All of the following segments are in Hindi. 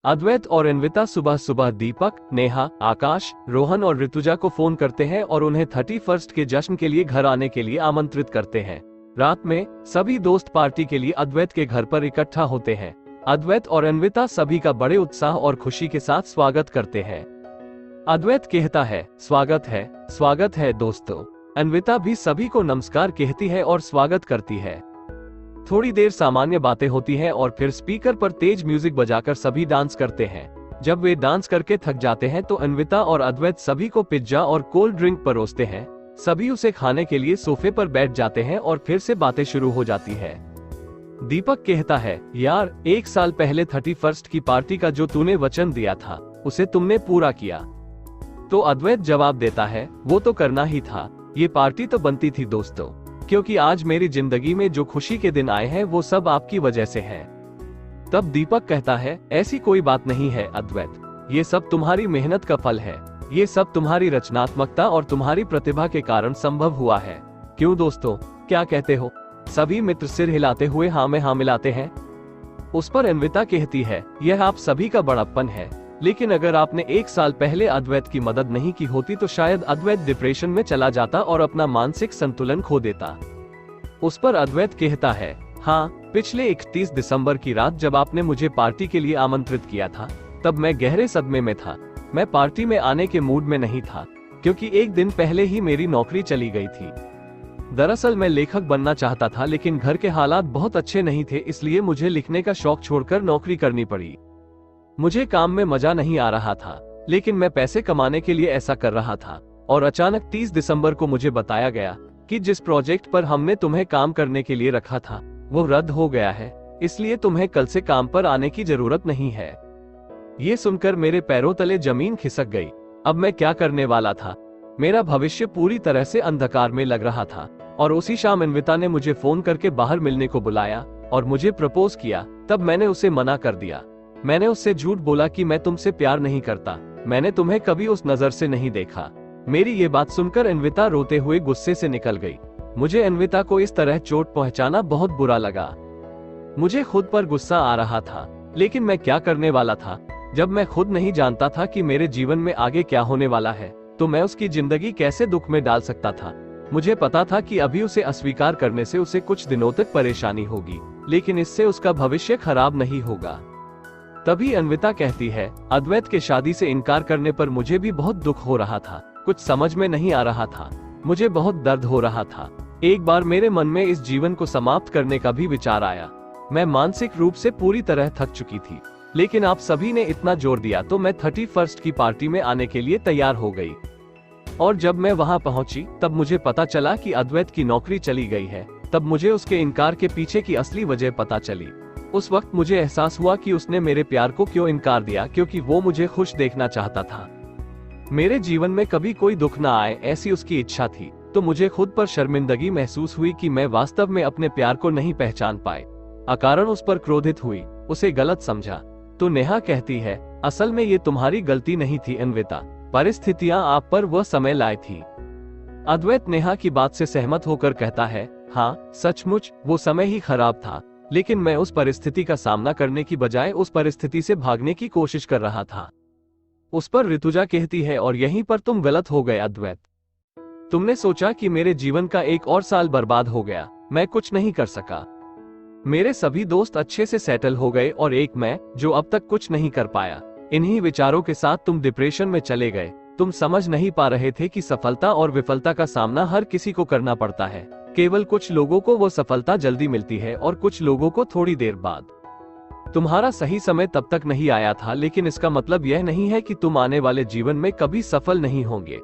अद्वैत और अन्विता सुबह सुबह दीपक, नेहा, आकाश, रोहन और ऋतुजा को फोन करते हैं और उन्हें 31 के जश्न के लिए घर आने के लिए आमंत्रित करते हैं। रात में सभी दोस्त पार्टी के लिए अद्वैत के घर पर इकट्ठा होते हैं। अद्वैत और अन्विता सभी का बड़े उत्साह और खुशी के साथ स्वागत करते हैं। अद्वैत कहता है, स्वागत है दोस्तों। अन्विता भी सभी को नमस्कार कहती है और स्वागत करती है। थोड़ी देर सामान्य बातें होती हैं और फिर स्पीकर पर तेज म्यूजिक बजाकर सभी डांस करते हैं। जब वे डांस करके थक जाते हैं तो अन्विता और अद्वैत सभी को पिज्जा और कोल्ड ड्रिंक परोसते हैं। सभी उसे खाने के लिए सोफे पर बैठ जाते हैं और फिर से बातें शुरू हो जाती है। दीपक कहता है, यार 1 साल पहले 31 की पार्टी का जो तूने वचन दिया था उसे तुमने पूरा किया। तो अद्वैत जवाब देता है, वो तो करना ही था, ये पार्टी तो बनती थी दोस्तों, क्योंकि आज मेरी जिंदगी में जो खुशी के दिन आए हैं वो सब आपकी वजह से है। तब दीपक कहता है, ऐसी कोई बात नहीं है अद्वैत, ये सब तुम्हारी मेहनत का फल है, ये सब तुम्हारी रचनात्मकता और तुम्हारी प्रतिभा के कारण संभव हुआ है। क्यों दोस्तों, क्या कहते हो? सभी मित्र सिर हिलाते हुए हाँ में हाँ मिलाते हैं। उस पर अन्विता कहती है, यह आप सभी का बड़प्पन है, लेकिन अगर आपने 1 साल पहले अद्वैत की मदद नहीं की होती तो शायद अद्वैत डिप्रेशन में चला जाता और अपना मानसिक संतुलन खो देता। उस पर अद्वैत कहता है, हाँ, पिछले 31 दिसंबर की रात जब आपने मुझे पार्टी के लिए आमंत्रित किया था तब मैं गहरे सदमे में था। मैं पार्टी में आने के मूड में नहीं था, क्योंकि 1 दिन पहले ही मेरी नौकरी चली गई थी। दरअसल मैं लेखक बनना चाहता था, लेकिन घर के हालात बहुत अच्छे नहीं थे, इसलिए मुझे लिखने का शौक छोड़कर नौकरी करनी पड़ी। मुझे काम में मजा नहीं आ रहा था, लेकिन मैं पैसे कमाने के लिए ऐसा कर रहा था। और अचानक 30 दिसंबर को मुझे बताया गया कि जिस प्रोजेक्ट पर हमने तुम्हें काम करने के लिए रखा था वो रद्द हो गया है, इसलिए तुम्हें कल से काम पर आने की जरूरत नहीं है। ये सुनकर मेरे पैरों तले जमीन खिसक गई। अब मैं क्या करने वाला था? मेरा भविष्य पूरी तरह से अंधकार में लग रहा था। और उसी शाम अन्विता ने मुझे फोन करके बाहर मिलने को बुलाया और मुझे प्रपोज किया। तब मैंने उसे मना कर दिया। मैंने उससे झूठ बोला कि मैं तुमसे प्यार नहीं करता, मैंने तुम्हें कभी उस नजर से नहीं देखा। मेरी ये बात सुनकर अन्विता रोते हुए गुस्से से निकल गई। मुझे अन्विता को इस तरह चोट पहुंचाना बहुत बुरा लगा। मुझे खुद पर गुस्सा आ रहा था, लेकिन मैं क्या करने वाला था? जब मैं खुद नहीं जानता था कि मेरे जीवन में आगे क्या होने वाला है, तो मैं उसकी जिंदगी कैसे दुख में डाल सकता था? मुझे पता था कि अभी उसे अस्वीकार करने से उसे कुछ दिनों तक परेशानी होगी, लेकिन इससे उसका भविष्य खराब नहीं होगा। तभी अन्विता कहती है, अद्वैत के शादी से इनकार करने पर मुझे भी बहुत दुख हो रहा था। कुछ समझ में नहीं आ रहा था, मुझे बहुत दर्द हो रहा था। एक बार मेरे मन में इस जीवन को समाप्त करने का भी विचार आया। मैं मानसिक रूप से पूरी तरह थक चुकी थी, लेकिन आप सभी ने इतना जोर दिया तो मैं 31 की पार्टी में आने के लिए तैयार हो गई। और जब मैं वहां पहुंची तब मुझे पता चला कि अद्वैत की नौकरी चली गई है। तब मुझे उसके इनकार के पीछे की असली वजह पता चली। उस वक्त मुझे एहसास हुआ कि उसने मेरे प्यार को क्यों इनकार दिया, क्योंकि वो मुझे खुश देखना चाहता था। मेरे जीवन में कभी कोई दुख ना आए, ऐसी उसकी इच्छा थी। तो मुझे खुद पर शर्मिंदगी महसूस हुई कि मैं वास्तव में अपने प्यार को नहीं पहचान पाए। अकारण उस पर क्रोधित हुई, उसे गलत समझा। तो नेहा कहती है, असल में ये तुम्हारी गलती नहीं थी अन्विता, परिस्थितियां आप पर वह समय लाई थी। अद्वैत नेहा की बात से सहमत होकर कहता है, हाँ सचमुच वो समय ही खराब था, लेकिन मैं उस परिस्थिति का सामना करने की बजाय उस परिस्थिति से भागने की कोशिश कर रहा था। उस पर ऋतुजा कहती है, और यहीं पर तुम गलत हो गए अद्वैत। तुमने सोचा कि मेरे जीवन का 1 और साल बर्बाद हो गया, मैं कुछ नहीं कर सका। मेरे सभी दोस्त अच्छे से सेटल हो गए और एक मैं जो अब तक कुछ नहीं कर पाया। इन्हीं विचारों के साथ तुम डिप्रेशन में चले गए। तुम समझ नहीं पा रहे थे कि सफलता और विफलता का सामना हर किसी को करना पड़ता है। केवल कुछ लोगों को वो सफलता जल्दी मिलती है और कुछ लोगों को थोड़ी देर बाद। तुम्हारा सही समय तब तक नहीं आया था, लेकिन इसका मतलब यह नहीं है कि तुम आने वाले जीवन में कभी सफल नहीं होंगे।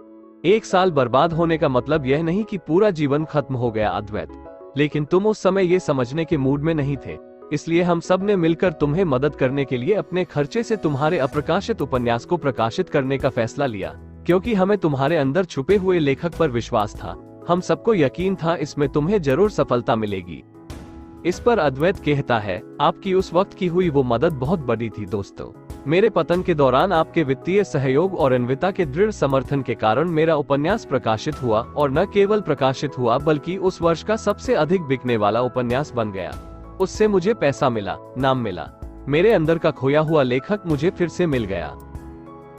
1 साल बर्बाद होने का मतलब यह नहीं कि पूरा जीवन खत्म हो गया अद्वैत, लेकिन तुम उस समय ये समझने के मूड में नहीं थे। इसलिए हम सब ने मिलकर तुम्हें मदद करने के लिए अपने खर्चे से तुम्हारे अप्रकाशित उपन्यास को प्रकाशित करने का फैसला लिया, क्योंकि हमें तुम्हारे अंदर छुपे हुए लेखक पर विश्वास था। हम सबको यकीन था इसमें तुम्हें जरूर सफलता मिलेगी। इस पर अद्वैत कहता है, आपकी उस वक्त की हुई वो मदद बहुत बड़ी थी दोस्तों। मेरे पतन के दौरान आपके वित्तीय सहयोग और अन्विता के दृढ़ समर्थन के कारण मेरा उपन्यास प्रकाशित हुआ, और न केवल प्रकाशित हुआ बल्कि उस वर्ष का सबसे अधिक बिकने वाला उपन्यास बन गया। उससे मुझे पैसा मिला, नाम मिला, मेरे अंदर का खोया हुआ लेखक मुझे फिर से मिल गया।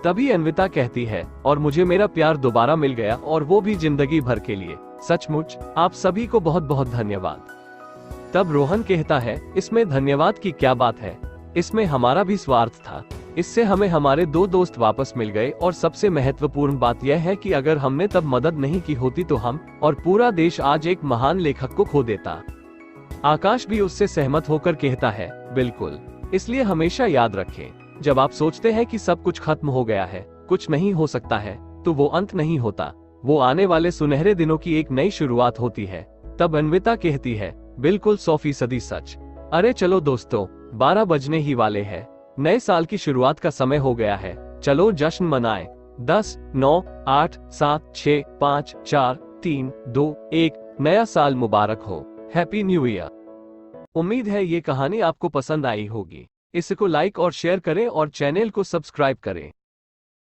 तभी अन्विता कहती है, और मुझे मेरा प्यार दोबारा मिल गया, और वो भी जिंदगी भर के लिए। सचमुच आप सभी को बहुत बहुत धन्यवाद। तब रोहन कहता है, इसमें धन्यवाद की क्या बात है, इसमें हमारा भी स्वार्थ था। इससे हमें हमारे 2 दोस्त वापस मिल गए, और सबसे महत्वपूर्ण बात यह है कि अगर हमने तब मदद नहीं की होती तो हम और पूरा देश आज एक महान लेखक को खो देता। आकाश भी उससे सहमत होकर कहता है, बिल्कुल। इसलिए हमेशा याद रखें, जब आप सोचते हैं कि सब कुछ खत्म हो गया है, कुछ नहीं हो सकता है, तो वो अंत नहीं होता, वो आने वाले सुनहरे दिनों की एक नई शुरुआत होती है। तब अन्विता कहती है, बिल्कुल 100% सच। अरे चलो दोस्तों, 12 बजने ही वाले हैं, नए साल की शुरुआत का समय हो गया है, चलो जश्न मनाएं। 10, 9, 8, 7, 6, 5, 4, 3, 2, 1 नया साल मुबारक हो। Happy new year. उम्मीद है ये कहानी आपको पसंद आई होगी। इसको लाइक और शेयर करें और चैनल को सब्सक्राइब करें।